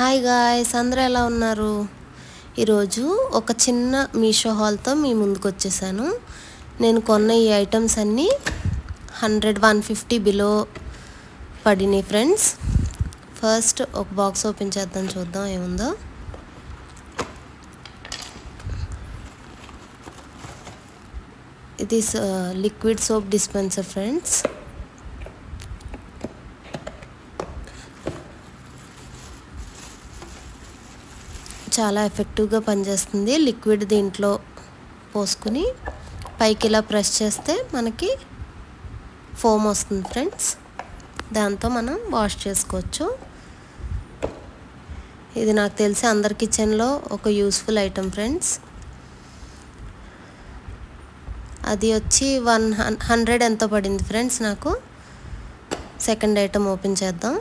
Hi guys, అందరూ ఎలా ఉన్నారు? ఈరోజు ఒక చిన్న మీషో హాల్తో మీ ముందుకు వచ్చేసాను. నేను కొన్న ఈ ఐటమ్స్ అన్నీ 100-150 బిలో పడినాయి ఫ్రెండ్స్. ఫస్ట్ ఒక బాక్స్ ఓపెన్ చేద్దాం, చూద్దాం ఏముందో. ఇది లిక్విడ్ సోప్ డిస్పెన్సర్ ఫ్రెండ్స్. చాలా ఎఫెక్టివ్గా పనిచేస్తుంది. లిక్విడ్ దీంట్లో పోసుకుని పైకి ఇలా ప్రెస్ చేస్తే మనకి ఫోమ్ వస్తుంది ఫ్రెండ్స్. దాంతో మనం వాష్ చేసుకోవచ్చు. ఇది నాకు తెలిసి అందరి కిచెన్లో ఒక యూస్ఫుల్ ఐటమ్ ఫ్రెండ్స్. అది వచ్చి 100 ఎంతో పడింది ఫ్రెండ్స్ నాకు. సెకండ్ ఐటమ్ ఓపెన్ చేద్దాం.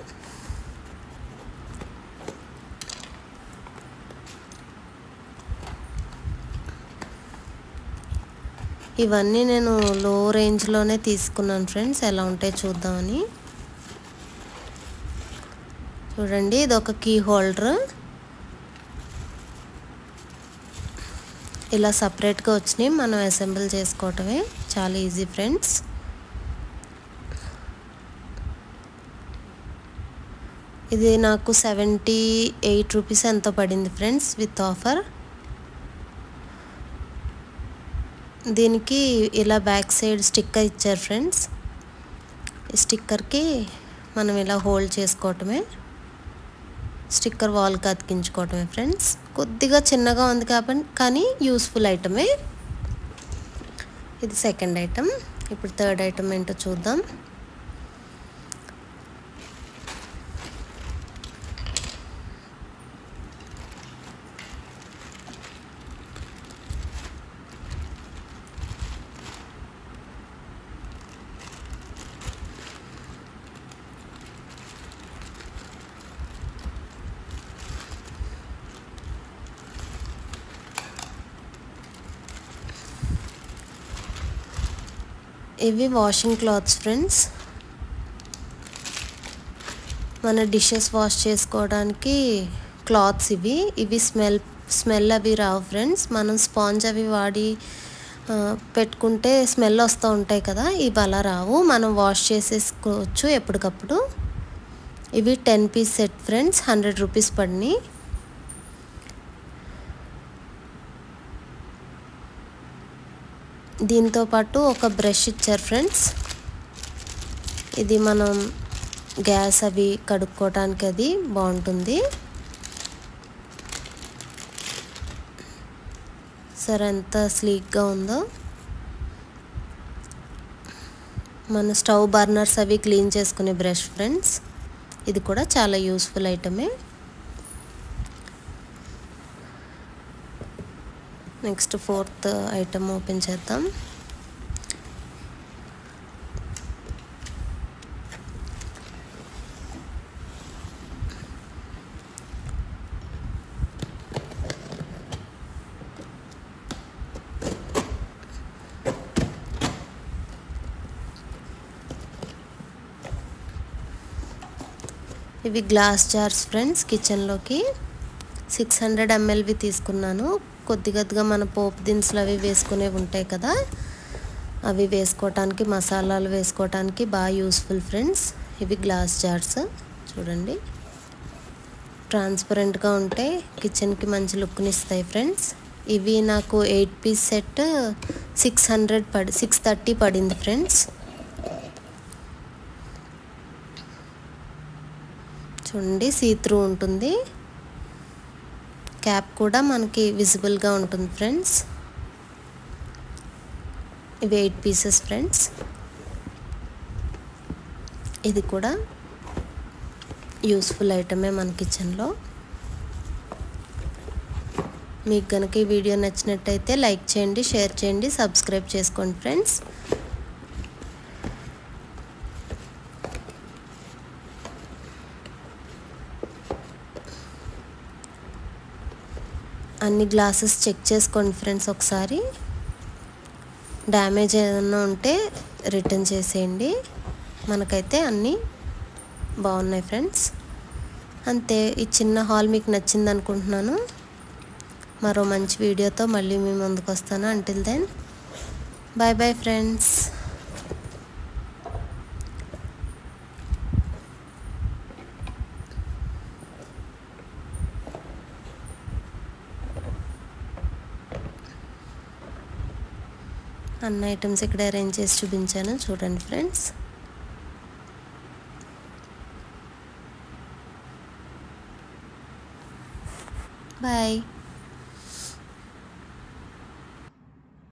ఇవన్నీ నేను లో రేంజ్లోనే తీసుకున్నాను ఫ్రెండ్స్. ఎలా ఉంటాయి చూద్దామని. చూడండి, ఇది ఒక కీ హోల్డర్. ఇలా సపరేట్గా వచ్చినాయి, మనం అసెంబుల్ చేసుకోవటమే. చాలా ఈజీ ఫ్రెండ్స్. ఇది నాకు 78 రూపీస్ ఎంతో పడింది ఫ్రెండ్స్ విత్ ఆఫర్. దీనికి ఇలా బ్యాక్ సైడ్ స్టిక్కర్ ఇచ్చారు ఫ్రెండ్స్. ఈ స్టిక్కర్కి మనం ఇలా హోల్డ్ చేసుకోవటమే. స్టిక్కర్ వాల్కి అతికించుకోవటమే ఫ్రెండ్స్. కొద్దిగా చిన్నగా ఉంది కానీ యూస్ఫుల్ ఐటమే. ఇది సెకండ్ ఐటమ్. ఇప్పుడు థర్డ్ ఐటమ్ ఏంటో చూద్దాం. ఇవి వాషింగ్ క్లాత్స్ ఫ్రెండ్స్. మన డిషెస్ వాష్ చేసుకోవడానికి క్లాత్స్ ఇవి స్మెల్ అవి రావు ఫ్రెండ్స్. మనం స్పాంజ్ అవి వాడి పెట్టుకుంటే స్మెల్ వస్తూ ఉంటాయి కదా, ఇవి అలా రావు. మనం వాష్ చేసేసుకోవచ్చు ఎప్పటికప్పుడు. ఇవి 10 పీస్ సెట్ ఫ్రెండ్స్. 100 రూపీస్ పడినాయి. దీంతో పాటు ఒక బ్రష్ ఇచ్చారు ఫ్రెండ్స్. ఇది మనం గ్యాస్ అవి కడుక్కోవడానికి అది బాగుంటుంది. సరే, ఎంత స్లీక్గా ఉందో. మన స్టవ్ బర్నర్స్ అవి క్లీన్ చేసుకునే బ్రష్ ఫ్రెండ్స్. ఇది కూడా చాలా యూస్ఫుల్ ఐటమే. నెక్స్ట్ ఫోర్త్ ఐటమ్ ఓపెన్ చేద్దాం. ఇవి గ్లాస్ జార్స్ ఫ్రెండ్స్. కిచెన్లోకి 600 mlవి తీసుకున్నాను. కొద్దిగా మన పోపు దినుసులు అవి వేసుకునేవి ఉంటాయి కదా, అవి వేసుకోవటానికి, మసాలాలు వేసుకోవటానికి బాగా యూస్ఫుల్ ఫ్రెండ్స్. ఇవి గ్లాస్ జార్స్. చూడండి, ట్రాన్స్పరెంట్గా ఉంటే కిచెన్కి మంచి లుక్ని ఇస్తాయి ఫ్రెండ్స్. ఇవి నాకు 8 పీస్ సెట్ 630 పడింది ఫ్రెండ్స్. చూడండి, సీత్రూ ఉంటుంది. క్యాప్ కూడా మనకి విజిబుల్గా ఉంటుంది ఫ్రెండ్స్. ఇవి 8 పీసెస్ ఫ్రెండ్స్. ఇది కూడా యూస్ఫుల్ ఐటమే మన కిచెన్లో. మీకు కనుక ఈ వీడియో నచ్చినట్టయితే లైక్ చేయండి, షేర్ చేయండి, సబ్స్క్రైబ్ చేసుకోండి ఫ్రెండ్స్. అన్ని గ్లాసెస్ చెక్ చేసుకోండి ఫ్రెండ్స్ ఒకసారి. డ్యామేజ్ ఏదైనా ఉంటే రిటర్న్ చేసేయండి. మనకైతే అన్నీ బాగున్నాయి ఫ్రెండ్స్. అంతే, ఈ చిన్న హాల్ మీకు నచ్చింది అనుకుంటున్నాను. మరో మంచి వీడియోతో మళ్ళీ మీ ముందుకు వస్తాను. Until then bye bye friends. అన్ని ఐటమ్స్ ఇక్కడ అరేంజ్ చేసి చూపించాను, చూడండి ఫ్రెండ్స్. బాయ్.